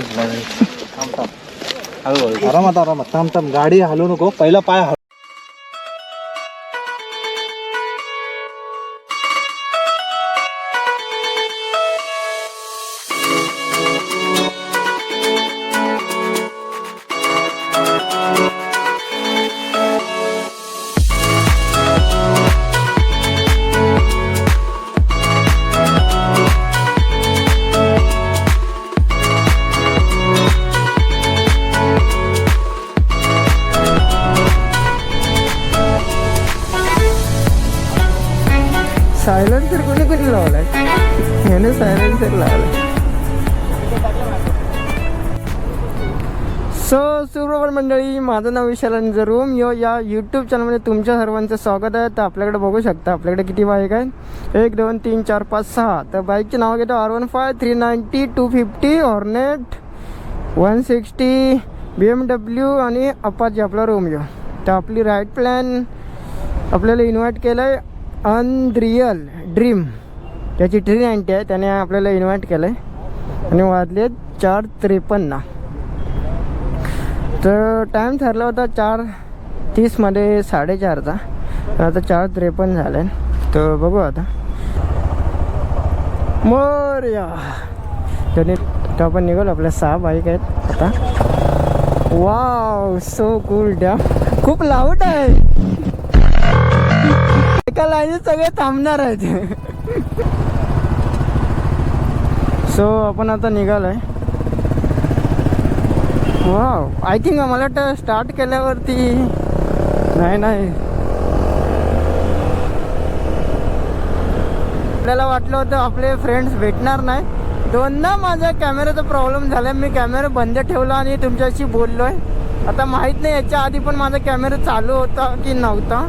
थांब थांब आरामात आरामात थांब थांब गाडी हलवू नको पहिला पाय हलव. सायलेन्सर कोणी कोणी लावलाय ह्याने सायलेन्सर लावलाय. सुप्रभात मंडळी, माझं नाव विशाल आणि जरूम या यूट्यूब चॅनलमध्ये तुमच्या सर्वांचं स्वागत आहे. तर आपल्याकडे बघू शकता आपल्याकडे किती बाईक आहेत, 1 2 3 4 5 6. तर बाईकचे नाव घेतो R15, 390, 250, हॉर्नेट, 160, BMW आणि अपाचे आपला रोमियो. तर आपली राईड प्लॅन आपल्याला इन्व्हाइट केलं आहे अनरियल ड्रीम, त्याची 390 आहे, त्याने आपल्याला इन्व्हाइट केलं आहे आणि वाजले 4:53. तर टाईम ठरला होता 4:30 मध्ये 4:30चा, आता 4:53 झालं आहे. तर बघू आता मोरया त्याने. तर आपण निघालो, आपल्या 6 बाईक आहेत आता. वाव सो कूल डॅम, खूप लाऊड आहे. एका लाईनीत सगळे थांबणार आहेत. सो आपण आता निघालोय. वाव, आय थिंक मला तर स्टार्ट केल्यावरती नाही आपल्याला वाटलं होतं आपले फ्रेंड्स भेटणार नाही. दोनदा माझा कॅमेराचा प्रॉब्लेम झाला, मी कॅमेरा बंद ठेवला आणि तुमच्याशी बोललोय. आता माहीत नाही याच्या आधी पण माझा कॅमेरा चालू होता की नव्हता,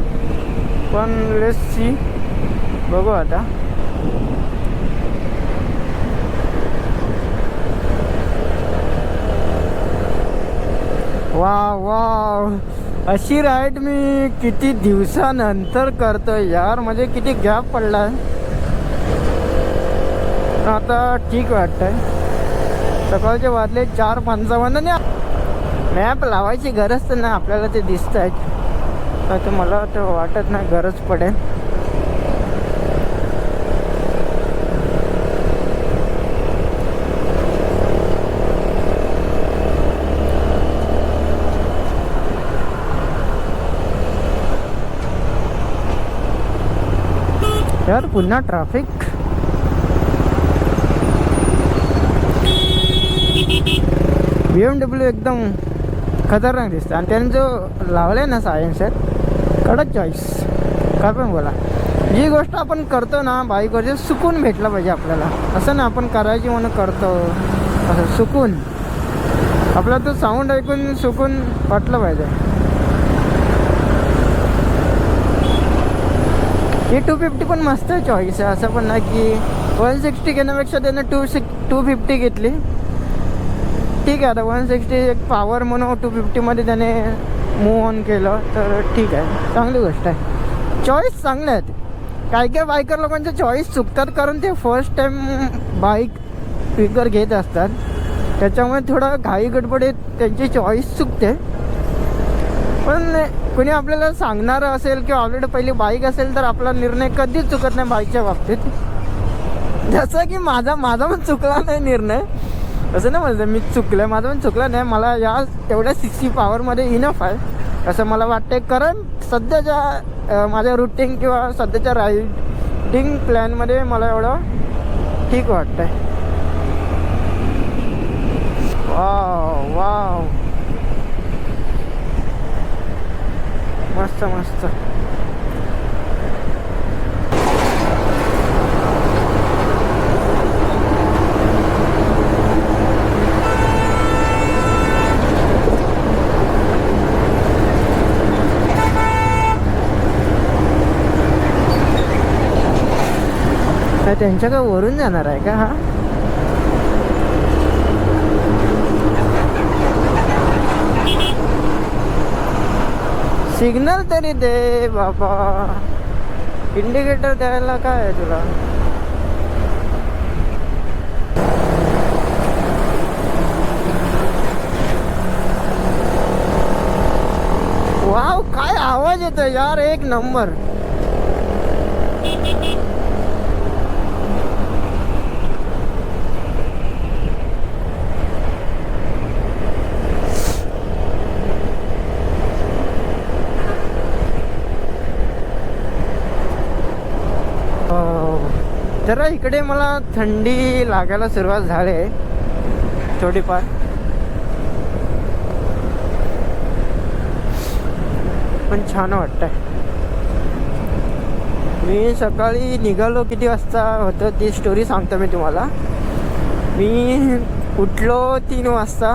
पण लेट्स सी, बघू आता. वाव वाव, अशी राईड मी किती दिवसानंतर करतोय यार, म्हणजे किती गॅप पडलाय. आता ठीक वाटतंय. सकाळचे वाजले 4:55. मॅप लावायची गरज तर नाही, आपल्याला ते दिसत आहेत. तर मला तर वाटत नाही गरज पडेल. यार पुन्हा ट्रॅफिक. BMW एकदम खतरनाक दिसतं आणि त्याने जो लावलाय ना सायन्सर, कडक चॉईस. काय पण बोला, जी गोष्ट आपण करतो ना बाईकवरती, सुकून भेटला पाहिजे आपल्याला. असं ना आपण करायची म्हणून करतो, असं सुकून आपला तो साऊंड ऐकून सुकून वाटलं पाहिजे. ही 250 पण मस्त चॉईस आहे, असं पण नाही की 160 घेण्यापेक्षा त्यानं 250 घेतली. ठीक आहे, आता 160 एक पॉवर म्हणून 250मध्ये त्याने मूव ऑन केलं तर ठीक आहे, चांगली गोष्ट आहे. चॉईस चांगल्या आहेत. काही बायकर लोकांचे चॉईस चुकतात, कारण ते फर्स्ट टाईम बाईक स्पीकर घेत असतात, त्याच्यामुळे थोडं घाई गडबडीत त्यांची चॉईस चुकते. पण कोणी आपल्याला सांगणारं असेल किंवा ऑलरेडी पहिली बाईक असेल तर आपला निर्णय कधीच चुकत नाही बाईकच्या बाबतीत. जसं की माझा पण चुकला नाही निर्णय, असं नाही म्हणतं मी चुकलं, माझं पण चुकलं नाही. मला या तेवढ्या 60 पॉवरमध्ये इनफ आहे असं मला वाटतं. कारण सध्याच्या माझ्या रूटिंग किंवा सध्याच्या रायडिंग प्लॅनमध्ये मला एवढं ठीक वाटतं आहे. वाव वाव, मस्त मस्त. काय त्यांच्या का वरून जाणार आहे का हा? सिग्नल तरी दे बाबा, इंडिकेटर द्यायला काय आहे तुला? आवाज येतो यार एक नंबर. जरा इकडे मला थंडी लागायला सुरुवात झाली आहे थोडीफार. पण छान वाटतंय. मी सकाळी निघालो किती वाजता होतं ती स्टोरी सांगतो मी तुम्हाला. मी उठलो 3 वाजता.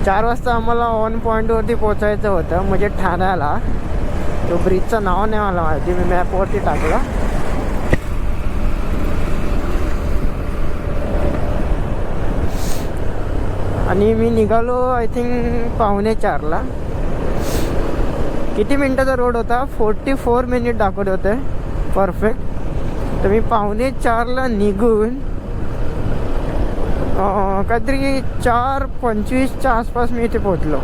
4 वाजता आम्हाला ऑन पॉईंटवरती पोचायचं होतं, म्हणजे ठाण्याला. तो ब्रिजचं नाव नाही मला माहिती, मी मॅपवरती टाकला. आणि मी निघालो आय थिंक 3:45ला. किती मिनटाचा रोड होता? 44 मिनिट दाखवत होते परफेक्ट. तर मी 3:45ला निघून काहीतरी 4:25च्या आसपास मी इथे पोचलो.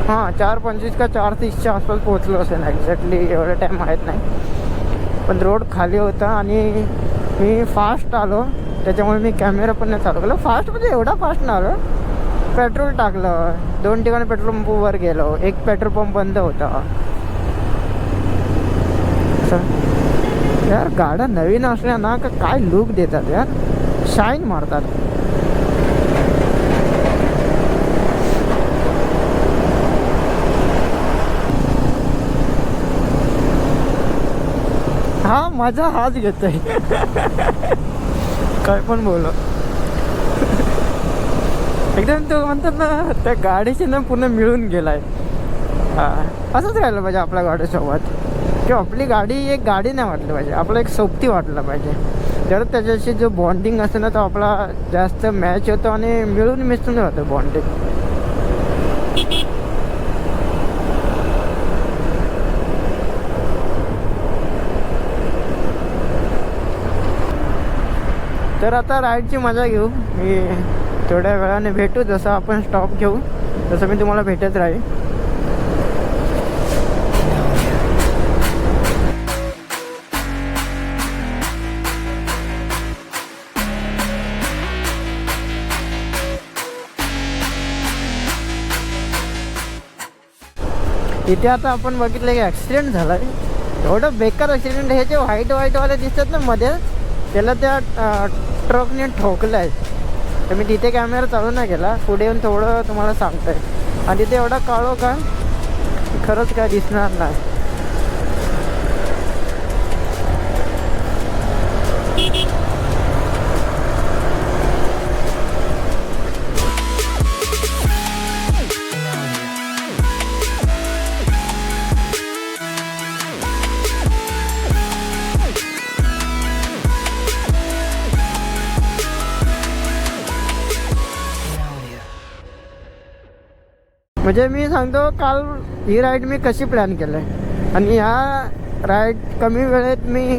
हां 4:25 का 4:30च्या आसपास पोचलो असेल एक्झॅक्टली, एवढा टाईम माहीत नाही. पण रोड खाली होता आणि मी फास्ट आलो, त्याच्यामुळे मी कॅमेरा पण नाही चालू केला. फास्ट म्हणजे एवढा फास्ट नाही आलो. पेट्रोल टाकलं, 2 ठिकाणी पेट्रोल पंपवर गेलो. एक पेट्रोल पंप बंद होता. यार गाड्या नवीन असल्या ना का काय लुक देतात यार, शाईन मारतात. हा माझा हाच घेतोय. काय पण बोल. एकदम तो म्हणतात ना त्या गाडीशी ना पूर्ण मिळून गेलाय. असंच राहिलं पाहिजे आपल्या गाडीसोबत, किंवा आपली गाडी एक गाडी नाही वाटली पाहिजे, आपला एक सोबती वाटलं पाहिजे. जर त्याच्याशी जो बॉन्डिंग असतं ना तो आपला जास्त मॅच होतो आणि मिळून मिसळून राहतो बॉन्डिंग. तर आता राईडची मजा घेऊ. मी थोड्या वेळाने भेटू, जसं आपण स्टॉप घेऊ तसं मी तुम्हाला भेटत राहील. इथे आता आपण बघितलं की ॲक्सिडेंट झाला आहे. एवढं बेकार ॲक्सिडेंट. हे जे व्हाईटवाले दिसतात ना मध्ये, त्याला त्या ट्रकने ठोकलं आहे. तर मी तिथे कॅमेरा चालू नाही केला, पुढे येऊन थोडं तुम्हाला सांगतो आहे. आणि तिथे एवढा काळो का खरंच काय दिसणार नाही. म्हणजे मी सांगतो काल ही राईड मी कशी प्लॅन केलं आहे, आणि ह्या राईड कमी वेळेत मी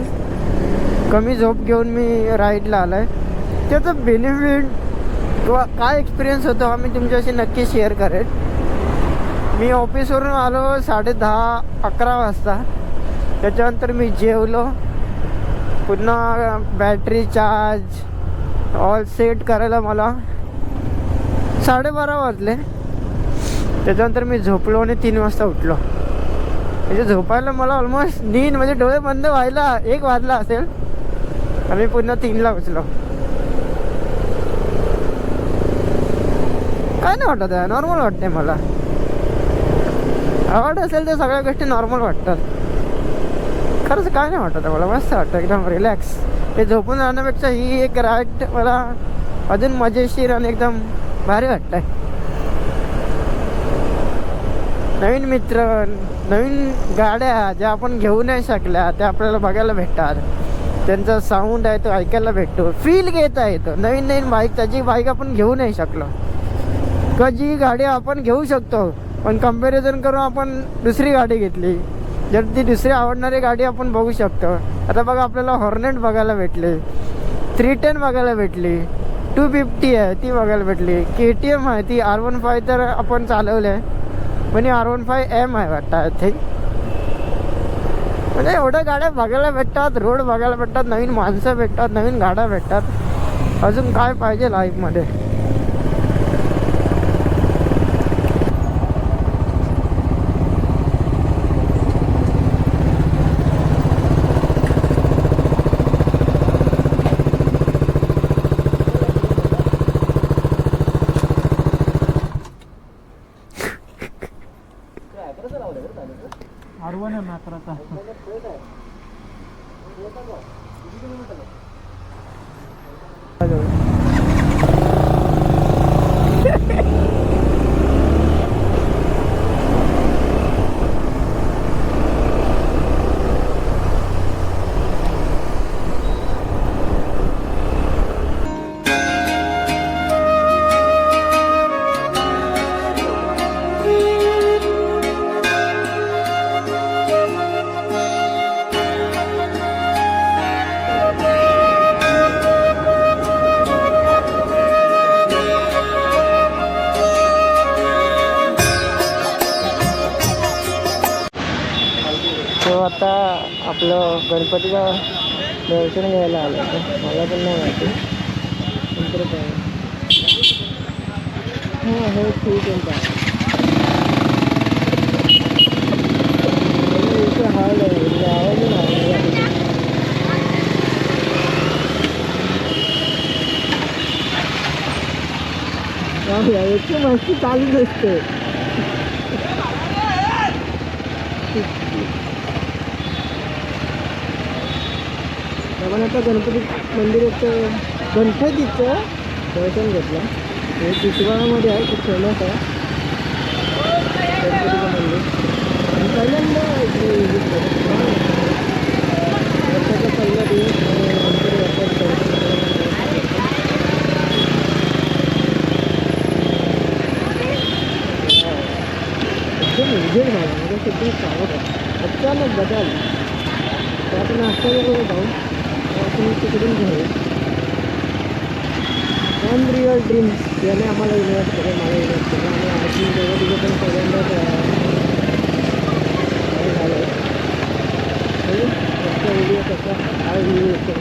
कमी झोप घेऊन मी राईडला आलो आहे. त्याचं बेनिफिट किंवा काय एक्सपिरियन्स होतो हा मी तुमच्याशी नक्की शेअर करेन. मी ऑफिसवरून आलो 10:30-11 वाजता. त्याच्यानंतर मी जेवलो, पुन्हा बॅटरी चार्ज ऑल सेट करायला मला 12:30 वाजले. त्याच्यानंतर मी झोपलो आणि 3 वाजता उठलो. म्हणजे झोपायला मला ऑलमोस्ट नींद, म्हणजे डोळे बंद व्हायला 1 वाजला असेल आणि पुन्हा 3ला उठलो. काय नाही वाटत आहे, नॉर्मल वाटते मला. आवड असेल तर सगळ्या गोष्टी नॉर्मल वाटतात. खरंच काय नाही वाटत मला, मस्त वाटतं, एकदम रिलॅक्स. हे झोपून राहण्यापेक्षा ही एक राईड मला अजून मजेशीर आणि एकदम भारी वाटतं आहे. नवीन मित्र, नवीन गाड्या ज्या आपण घेऊ नाही शकल्या त्या आपल्याला बघायला भेटतात. त्यांचा साऊंड आहे तो ऐकायला भेटतो, फील घेता येतो. नवीन नवीन बाईक, त्याची बाईक आपण घेऊ नाही शकलो, किंवा जी गाडी आपण घेऊ शकतो पण कम्पॅरिझन करून आपण दुसरी गाडी घेतली, जर ती दुसरी आवडणारी गाडी आपण बघू शकतो. आता बघा आपल्याला हॉर्नेट बघायला भेटली, 310 बघायला भेटली, 250 आहे ती बघायला भेटली, KTM आहे ती, R15 तर आपण चालवलं आहे. पण R15M आहे वाटतं आय थिंक. म्हणजे एवढ्या गाड्या बघायला भेटतात, रोड बघायला भेटतात, नवीन माणसं भेटतात, नवीन गाड्या भेटतात. अजून काय पाहिजे लाईफमध्ये. R1 आहे मॅक्राचा. तो आता आपलं गणपतीचं दर्शन घ्यायला आलं होतं. मला पण नाही माहिती नंतर काय. हां हो ठीक आहे. इथे हार्ड आहे, आवाज नाही. याची मस्ती चालूच असते. आपण आता गणपती मंदिराचं गणपतीचं दर्शन घेतलं. हे चिचवाळामध्ये आहे, खूप फेमस आहे गणपतीचं मंदिर. आणि पहिल्यांदा इकडे विजिट केलं. वर्षाचा पहिला दिवस गणपती बाप्पाचं एकदम उजेड झाला. म्हणजे सगळी चालत आहे. अचानक बदल तर आपण नाश्ता वगैरे जाऊन आपण तिकडून घेऊ. अनरिअल ड्रीम्स याने आम्हाला इन्व्हाइट केलं, मला इन्व्हाइट केलं. आणि आणखी दोघं तिघं पण पहिल्यांदाच झालं. व्हिडिओ कसा हा व्हिडिओ येतो.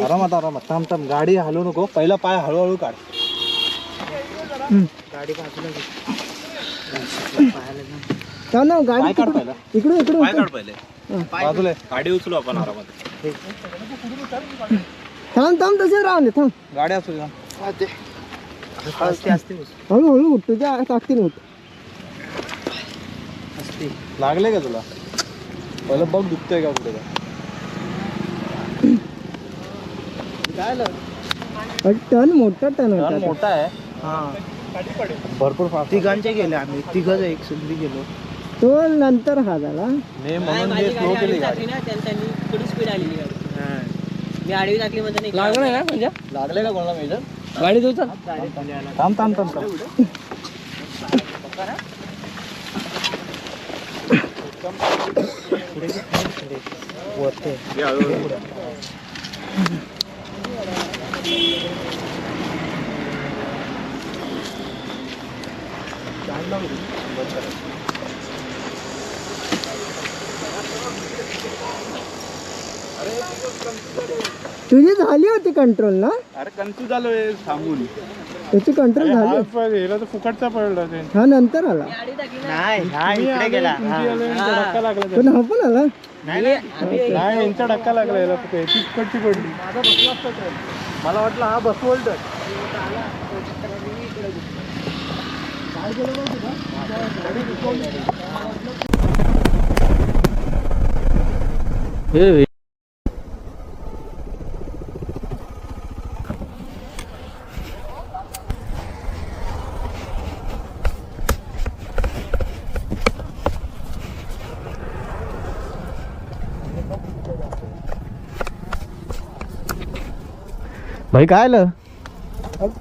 आरामात आरामात थांब थांब. गाडी हलवू नको, पहिला पाय हळूहळू काढ. गाडी बाजूला गाडी काढ पहिला. इकडे इकडे पाय काढ पहिले बाजूला. गाडी उचलू आपण आरामात. थांब थांब तसे राहून दे. थांब गाडी असू द्या. हळूहळू उठ, तुझ्या ताकदीने उठ. लागले का तुला? पहिलं बघ दुखतंय का कुठे. काय टन मोठा टन मोठा आहे. भरपूर फास्ट. तिघांचे गेले आम्ही, तिघच एक सुंदरी गेलो. तो नंतर हा झाला. मी म्हणून जे स्लो केली गाडी. थोडी स्पीड आलेली गाडी. मी आडवी टाकली मध्ये लागलं का म्हणजे? लागले का कोणाला मेजर? गाडी तुझा थांब थांब थांब थांब. वरते तुझी झाली होती कंट्रोल ना? अरे कन्फ्यूज झालोय सांगून. त्याची कंट्रोल झाली. गेला तर फुकटचा पडला ते. हा नंतर आला. नाही हा इकडे गेला. धक्का लागला. पण हा पण आला. नाही यांचा धक्का लागला याला. तिकडची पडली. मला वाटलं हा बसवल तर. काय केलं हे भाई काय आलं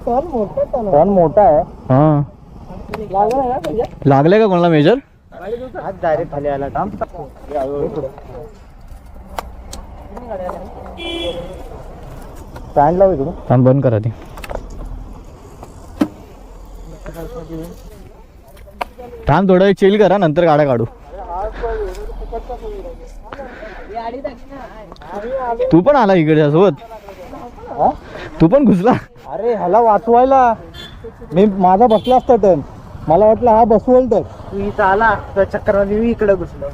फोन मोठा आहे. हा लागले का कोणाला मेजर आज डायरेक्ट खाली आला काम. स्टँड लाव इकडून. थांब बंद करा ती. थांब थोडा चिल करा नंतर गाड्या काढू. तू पण आला इकडे सोबत. तू पण घुसला. अरे ह्याला वाचवायला मी माझा बसला असता टर्न. मला वाटलं हा बसवल तर तू इथं आला तर चक्कर इकडे घुसलो.